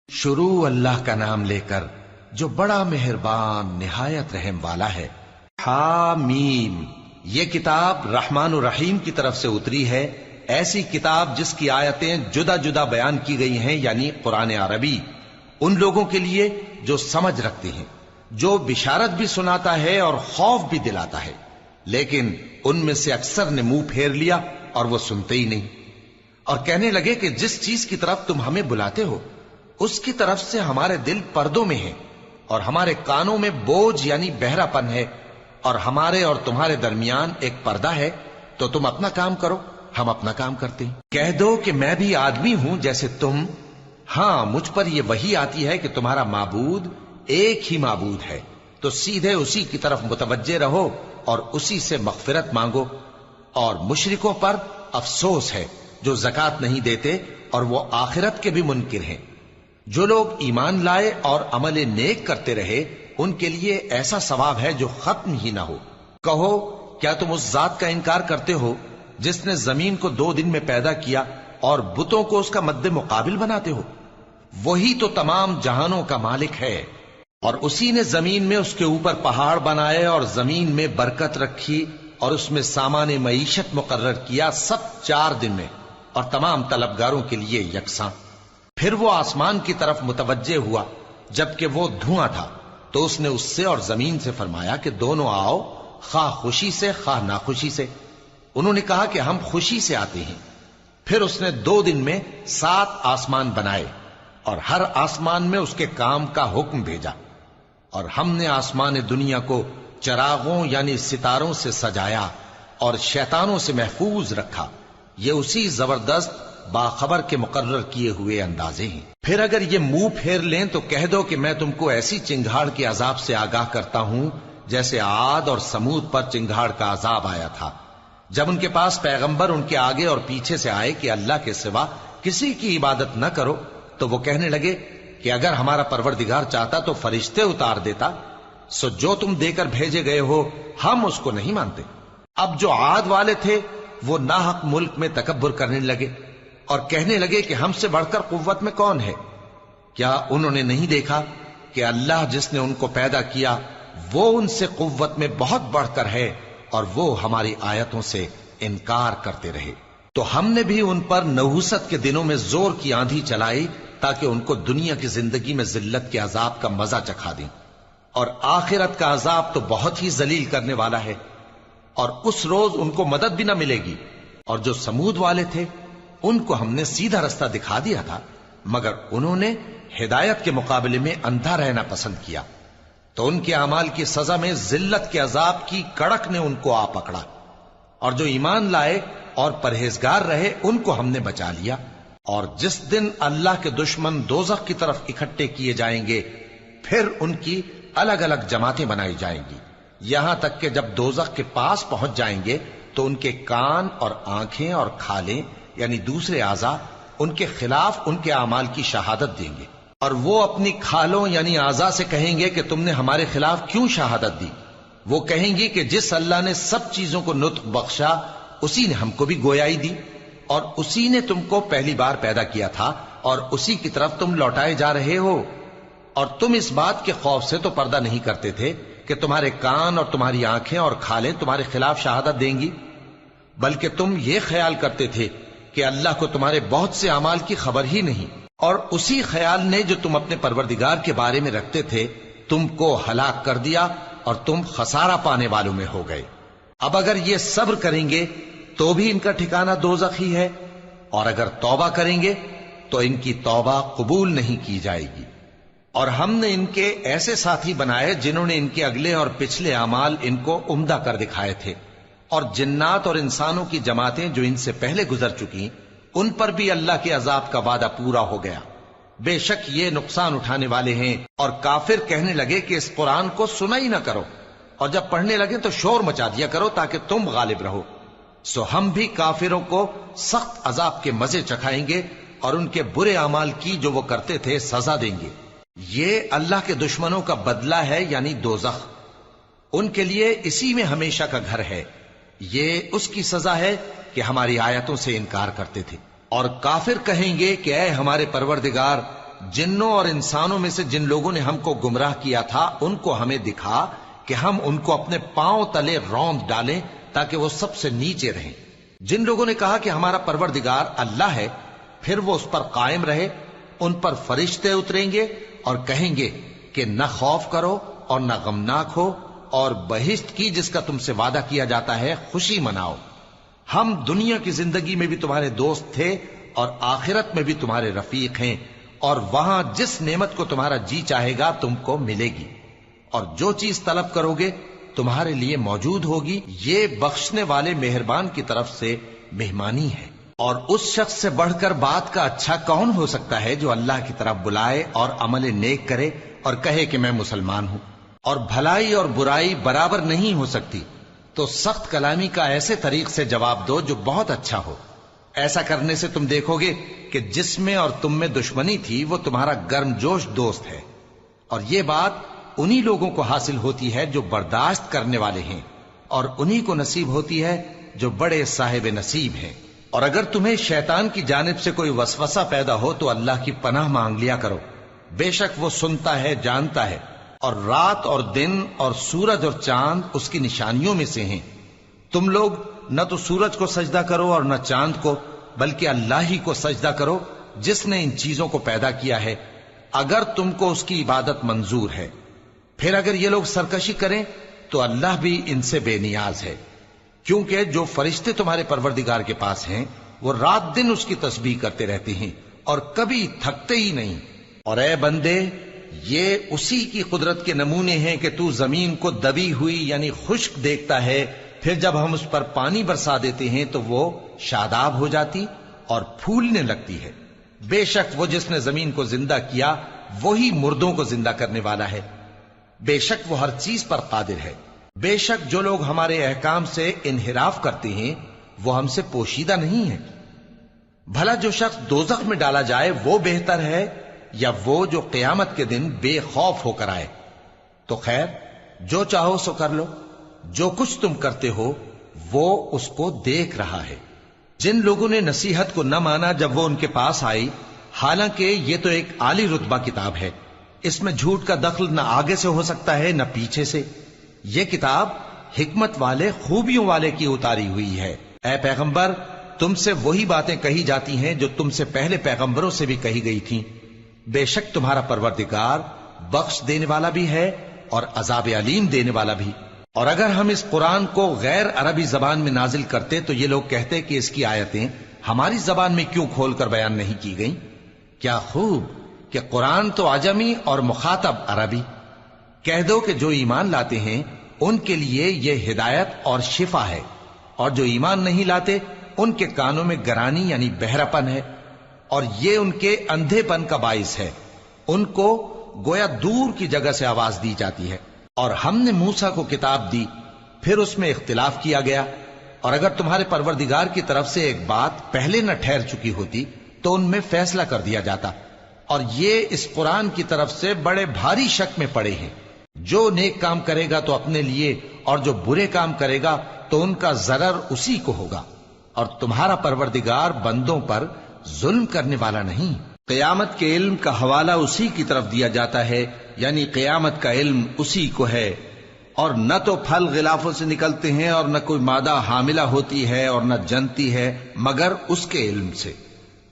شروع اللہ کا نام لے کر جو بڑا مہربان نہایت رحم والا ہے۔ حامیم، یہ کتاب رحمان الرحیم کی طرف سے اتری ہے، ایسی کتاب جس کی آیتیں جدا جدا بیان کی گئی ہیں، یعنی قرآن عربی، ان لوگوں کے لیے جو سمجھ رکھتے ہیں، جو بشارت بھی سناتا ہے اور خوف بھی دلاتا ہے، لیکن ان میں سے اکثر نے منہ پھیر لیا اور وہ سنتے ہی نہیں، اور کہنے لگے کہ جس چیز کی طرف تم ہمیں بلاتے ہو اس کی طرف سے ہمارے دل پردوں میں ہیں، اور ہمارے کانوں میں بوجھ یعنی بہرا پن ہے، اور ہمارے اور تمہارے درمیان ایک پردہ ہے، تو تم اپنا کام کرو، ہم اپنا کام کرتے ہیں۔ کہہ دو کہ میں بھی آدمی ہوں جیسے تم، ہاں مجھ پر یہ وحی آتی ہے کہ تمہارا معبود ایک ہی معبود ہے، تو سیدھے اسی کی طرف متوجہ رہو اور اسی سے مغفرت مانگو۔ اور مشرکوں پر افسوس ہے جو زکوٰۃ نہیں دیتے اور وہ آخرت کے بھی منکر ہیں۔ جو لوگ ایمان لائے اور عمل نیک کرتے رہے ان کے لیے ایسا ثواب ہے جو ختم ہی نہ ہو۔ کہو کیا تم اس ذات کا انکار کرتے ہو جس نے زمین کو 2 دن میں پیدا کیا اور بتوں کو اس کا مد مقابل بناتے ہو؟ وہی تو تمام جہانوں کا مالک ہے، اور اسی نے زمین میں اس کے اوپر پہاڑ بنائے اور زمین میں برکت رکھی اور اس میں سامان معیشت مقرر کیا، سب 4 دن میں، اور تمام طلبگاروں کے لیے یکساں۔ پھر وہ آسمان کی طرف متوجہ ہوا جبکہ وہ دھواں تھا، تو اس نے اس سے اور زمین سے فرمایا کہ دونوں آؤ، خواہ خوشی سے خواہ ناخوشی سے۔ انہوں نے کہا کہ ہم خوشی سے آتے ہیں۔ پھر اس نے 2 دن میں 7 آسمان بنائے اور ہر آسمان میں اس کے کام کا حکم بھیجا، اور ہم نے آسمان دنیا کو چراغوں یعنی ستاروں سے سجایا اور شیطانوں سے محفوظ رکھا۔ یہ اسی زبردست باخبر کے مقرر کیے ہوئے اندازے ہیں۔ پھر اگر یہ منہ پھیر لیں تو کہہ دو کہ میں تم کو ایسی چنگھاڑ کے عذاب سے آگاہ کرتا ہوں جیسے عاد اور سمود پر چنگھاڑ کا عذاب آیا تھا، جب ان کے پاس پیغمبر ان کے آگے اور پیچھے سے آئے کہ اللہ کے سوا کسی کی عبادت نہ کرو، تو وہ کہنے لگے کہ اگر ہمارا پروردگار چاہتا تو فرشتے اتار دیتا، سو جو تم دے کر بھیجے گئے ہو ہم اس کو نہیں مانتے۔ اب جو عاد والے تھے وہ ناحق ملک میں تکبر کرنے لگے اور کہنے لگے کہ ہم سے بڑھ کر قوت میں کون ہے؟ کیا انہوں نے نہیں دیکھا کہ اللہ جس نے ان کو پیدا کیا وہ ان سے قوت میں بہت بڑھ کر ہے، اور وہ ہماری آیتوں سے انکار کرتے رہے۔ تو ہم نے بھی ان پر نحوست کے دنوں میں زور کی آندھی چلائی تاکہ ان کو دنیا کی زندگی میں ذلت کے عذاب کا مزہ چکھا دیں، اور آخرت کا عذاب تو بہت ہی ذلیل کرنے والا ہے، اور اس روز ان کو مدد بھی نہ ملے گی۔ اور جو سمود والے تھے ان کو ہم نے سیدھا رستہ دکھا دیا تھا، مگر انہوں نے ہدایت کے مقابلے میں اندھا رہنا پسند کیا، تو ان کے اعمال کی سزا میں ذلت کے عذاب کی کڑک نے ان کو آ پکڑا۔ اور جو ایمان لائے اور پرہیزگار رہے ان کو ہم نے بچا لیا۔ اور جس دن اللہ کے دشمن دوزخ کی طرف اکٹھے کیے جائیں گے پھر ان کی الگ الگ جماعتیں بنائی جائیں گی، یہاں تک کہ جب دوزخ کے پاس پہنچ جائیں گے تو ان کے کان اور آنکھیں اور کھالیں یعنی دوسرے اعضاء ان کے خلاف ان کے اعمال کی شہادت دیں گے، اور وہ اپنی کھالوں یعنی اعضاء سے کہیں گے کہ تم نے ہمارے خلاف کیوں شہادت دی؟ وہ کہیں گی کہ جس اللہ نے سب چیزوں کو نطق بخشا اسی نے ہم کو بھی گویائی دی، اور اسی نے تم کو پہلی بار پیدا کیا تھا اور اسی کی طرف تم لوٹائے جا رہے ہو۔ اور تم اس بات کے خوف سے تو پردہ نہیں کرتے تھے کہ تمہارے کان اور تمہاری آنکھیں اور کھالیں تمہارے خلاف شہادت دیں گی، بلکہ تم یہ خیال کرتے تھے کہ اللہ کو تمہارے بہت سے اعمال کی خبر ہی نہیں، اور اسی خیال نے جو تم اپنے پروردگار کے بارے میں رکھتے تھے تم کو ہلاک کر دیا اور تم خسارہ پانے والوں میں ہو گئے۔ اب اگر یہ صبر کریں گے تو بھی ان کا ٹھکانہ دوزخ ہی ہے، اور اگر توبہ کریں گے تو ان کی توبہ قبول نہیں کی جائے گی۔ اور ہم نے ان کے ایسے ساتھی بنائے جنہوں نے ان کے اگلے اور پچھلے اعمال ان کو عمدہ کر دکھائے تھے، اور جنات اور انسانوں کی جماعتیں جو ان سے پہلے گزر چکی ان پر بھی اللہ کے عذاب کا وعدہ پورا ہو گیا۔ بے شک یہ نقصان اٹھانے والے ہیں۔ اور کافر کہنے لگے کہ اس قرآن کو سنا ہی نہ کرو، اور جب پڑھنے لگے تو شور مچا دیا کرو تاکہ تم غالب رہو۔ سو ہم بھی کافروں کو سخت عذاب کے مزے چکھائیں گے اور ان کے برے اعمال کی جو وہ کرتے تھے سزا دیں گے۔ یہ اللہ کے دشمنوں کا بدلہ ہے یعنی دوزخ، ان کے لیے اسی میں ہمیشہ کا گھر ہے۔ یہ اس کی سزا ہے کہ ہماری آیتوں سے انکار کرتے تھے۔ اور کافر کہیں گے کہ اے ہمارے پروردگار، جنوں اور انسانوں میں سے جن لوگوں نے ہم کو گمراہ کیا تھا ان کو ہمیں دکھا کہ ہم ان کو اپنے پاؤں تلے روند ڈالیں تاکہ وہ سب سے نیچے رہیں۔ جن لوگوں نے کہا کہ ہمارا پروردگار اللہ ہے، پھر وہ اس پر قائم رہے، ان پر فرشتے اتریں گے اور کہیں گے کہ نہ خوف کرو اور نہ غمناک ہو، اور بہشت کی جس کا تم سے وعدہ کیا جاتا ہے خوشی مناؤ۔ ہم دنیا کی زندگی میں بھی تمہارے دوست تھے اور آخرت میں بھی تمہارے رفیق ہیں، اور وہاں جس نعمت کو تمہارا جی چاہے گا تم کو ملے گی، اور جو چیز طلب کرو گے تمہارے لیے موجود ہوگی۔ یہ بخشنے والے مہربان کی طرف سے مہمانی ہے۔ اور اس شخص سے بڑھ کر بات کا اچھا کون ہو سکتا ہے جو اللہ کی طرف بلائے اور عمل نیک کرے اور کہے کہ میں مسلمان ہوں۔ اور بھلائی اور برائی برابر نہیں ہو سکتی، تو سخت کلامی کا ایسے طریق سے جواب دو جو بہت اچھا ہو۔ ایسا کرنے سے تم دیکھو گے کہ جس میں اور تم میں دشمنی تھی وہ تمہارا گرم جوش دوست ہے، اور یہ بات انہی لوگوں کو حاصل ہوتی ہے جو برداشت کرنے والے ہیں، اور انہی کو نصیب ہوتی ہے جو بڑے صاحب نصیب ہیں۔ اور اگر تمہیں شیطان کی جانب سے کوئی وسوسہ پیدا ہو تو اللہ کی پناہ مانگ لیا کرو، بے شک وہ سنتا ہے، جانتا ہے۔ اور رات اور دن اور سورج اور چاند اس کی نشانیوں میں سے ہیں۔ تم لوگ نہ تو سورج کو سجدہ کرو اور نہ چاند کو، بلکہ اللہ ہی کو سجدہ کرو جس نے ان چیزوں کو پیدا کیا ہے، اگر تم کو اس کی عبادت منظور ہے۔ پھر اگر یہ لوگ سرکشی کریں تو اللہ بھی ان سے بے نیاز ہے، کیونکہ جو فرشتے تمہارے پروردگار کے پاس ہیں وہ رات دن اس کی تسبیح کرتے رہتے ہیں اور کبھی تھکتے ہی نہیں۔ اور اے بندے، یہ اسی کی قدرت کے نمونے ہیں کہ تو زمین کو دبی ہوئی یعنی خشک دیکھتا ہے، پھر جب ہم اس پر پانی برسا دیتے ہیں تو وہ شاداب ہو جاتی اور پھولنے لگتی ہے۔ بے شک وہ جس نے زمین کو زندہ کیا وہی مردوں کو زندہ کرنے والا ہے، بے شک وہ ہر چیز پر قادر ہے۔ بے شک جو لوگ ہمارے احکام سے انحراف کرتے ہیں وہ ہم سے پوشیدہ نہیں ہیں۔ بھلا جو شخص دوزخ میں ڈالا جائے وہ بہتر ہے یا وہ جو قیامت کے دن بے خوف ہو کر آئے؟ تو خیر، جو چاہو سو کر لو، جو کچھ تم کرتے ہو وہ اس کو دیکھ رہا ہے۔ جن لوگوں نے نصیحت کو نہ مانا جب وہ ان کے پاس آئی، حالانکہ یہ تو ایک عالی رتبہ کتاب ہے، اس میں جھوٹ کا دخل نہ آگے سے ہو سکتا ہے نہ پیچھے سے۔ یہ کتاب حکمت والے، خوبیوں والے کی اتاری ہوئی ہے۔ اے پیغمبر، تم سے وہی باتیں کہی جاتی ہیں جو تم سے پہلے پیغمبروں سے بھی کہی گئی تھیں۔ بے شک تمہارا پروردگار بخش دینے والا بھی ہے اور عذاب علیم دینے والا بھی۔ اور اگر ہم اس قرآن کو غیر عربی زبان میں نازل کرتے تو یہ لوگ کہتے کہ اس کی آیتیں ہماری زبان میں کیوں کھول کر بیان نہیں کی گئیں؟ کیا خوب کہ قرآن تو عجمی اور مخاطب عربی۔ کہہ دو کہ جو ایمان لاتے ہیں ان کے لیے یہ ہدایت اور شفا ہے، اور جو ایمان نہیں لاتے ان کے کانوں میں گرانی یعنی بہراپن ہے، اور یہ ان کے اندھے پن کا باعث ہے۔ ان کو گویا دور کی جگہ سے آواز دی جاتی ہے۔ اور ہم نے موسیٰ کو کتاب دی، پھر اس میں اختلاف کیا گیا، اور اگر تمہارے پروردگار کی طرف سے ایک بات پہلے نہ ٹھہر چکی ہوتی تو ان میں فیصلہ کر دیا جاتا۔ اور یہ اس قرآن کی طرف سے بڑے بھاری شک میں پڑے ہیں۔ جو نیک کام کرے گا تو اپنے لیے، اور جو برے کام کرے گا تو ان کا ضرر اسی کو ہوگا، اور تمہارا پروردگار بندوں پر ظلم کرنے والا نہیں۔ قیامت کے علم کا حوالہ اسی کی طرف دیا جاتا ہے، یعنی قیامت کا علم اسی کو ہے۔ اور نہ تو پھل غلافوں سے نکلتے ہیں اور نہ کوئی مادہ حاملہ ہوتی ہے اور نہ جنتی ہے مگر اس کے علم سے۔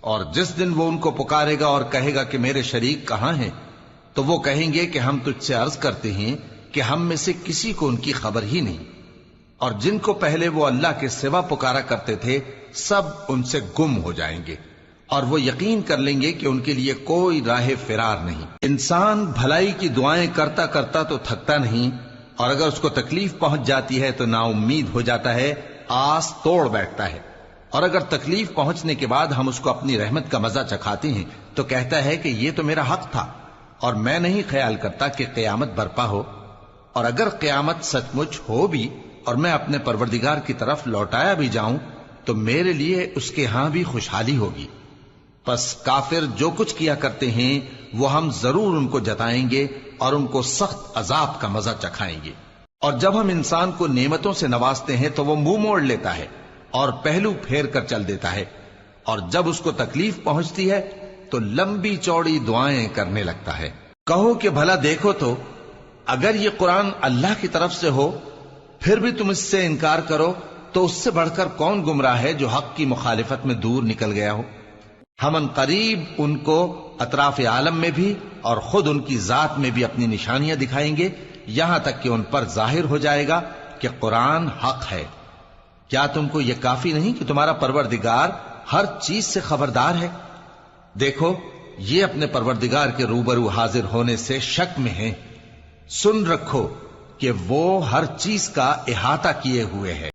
اور جس دن وہ ان کو پکارے گا اور کہے گا کہ میرے شریک کہاں ہیں، تو وہ کہیں گے کہ ہم تجھ سے عرض کرتے ہیں کہ ہم میں سے کسی کو ان کی خبر ہی نہیں، اور جن کو پہلے وہ اللہ کے سوا پکارا کرتے تھے سب ان سے گم ہو جائیں گے، اور وہ یقین کر لیں گے کہ ان کے لیے کوئی راہ فرار نہیں۔ انسان بھلائی کی دعائیں کرتا کرتا تو تھکتا نہیں، اور اگر اس کو تکلیف پہنچ جاتی ہے تو نا امید ہو جاتا ہے، آس توڑ بیٹھتا ہے۔ اور اگر تکلیف پہنچنے کے بعد ہم اس کو اپنی رحمت کا مزہ چکھاتے ہیں تو کہتا ہے کہ یہ تو میرا حق تھا، اور میں نہیں خیال کرتا کہ قیامت برپا ہو۔ اور اگر قیامت سچ مچ ہو بھی اور میں اپنے پروردگار کی طرف لوٹایا بھی جاؤں تو میرے لیے اس کے ہاں بھی خوشحالی ہوگی۔ پس کافر جو کچھ کیا کرتے ہیں وہ ہم ضرور ان کو جتائیں گے اور ان کو سخت عذاب کا مزہ چکھائیں گے۔ اور جب ہم انسان کو نعمتوں سے نوازتے ہیں تو وہ منہ موڑ لیتا ہے اور پہلو پھیر کر چل دیتا ہے، اور جب اس کو تکلیف پہنچتی ہے تو لمبی چوڑی دعائیں کرنے لگتا ہے۔ کہو کہ بھلا دیکھو تو اگر یہ قرآن اللہ کی طرف سے ہو پھر بھی تم اس سے انکار کرو تو اس سے بڑھ کر کون گمراہ ہے جو حق کی مخالفت میں دور نکل گیا ہو۔ ہم ان قریب ان کو اطراف عالم میں بھی اور خود ان کی ذات میں بھی اپنی نشانیاں دکھائیں گے، یہاں تک کہ ان پر ظاہر ہو جائے گا کہ قرآن حق ہے۔ کیا تم کو یہ کافی نہیں کہ تمہارا پروردگار ہر چیز سے خبردار ہے؟ دیکھو یہ اپنے پروردگار کے روبرو حاضر ہونے سے شک میں ہیں۔ سن رکھو کہ وہ ہر چیز کا احاطہ کیے ہوئے ہے۔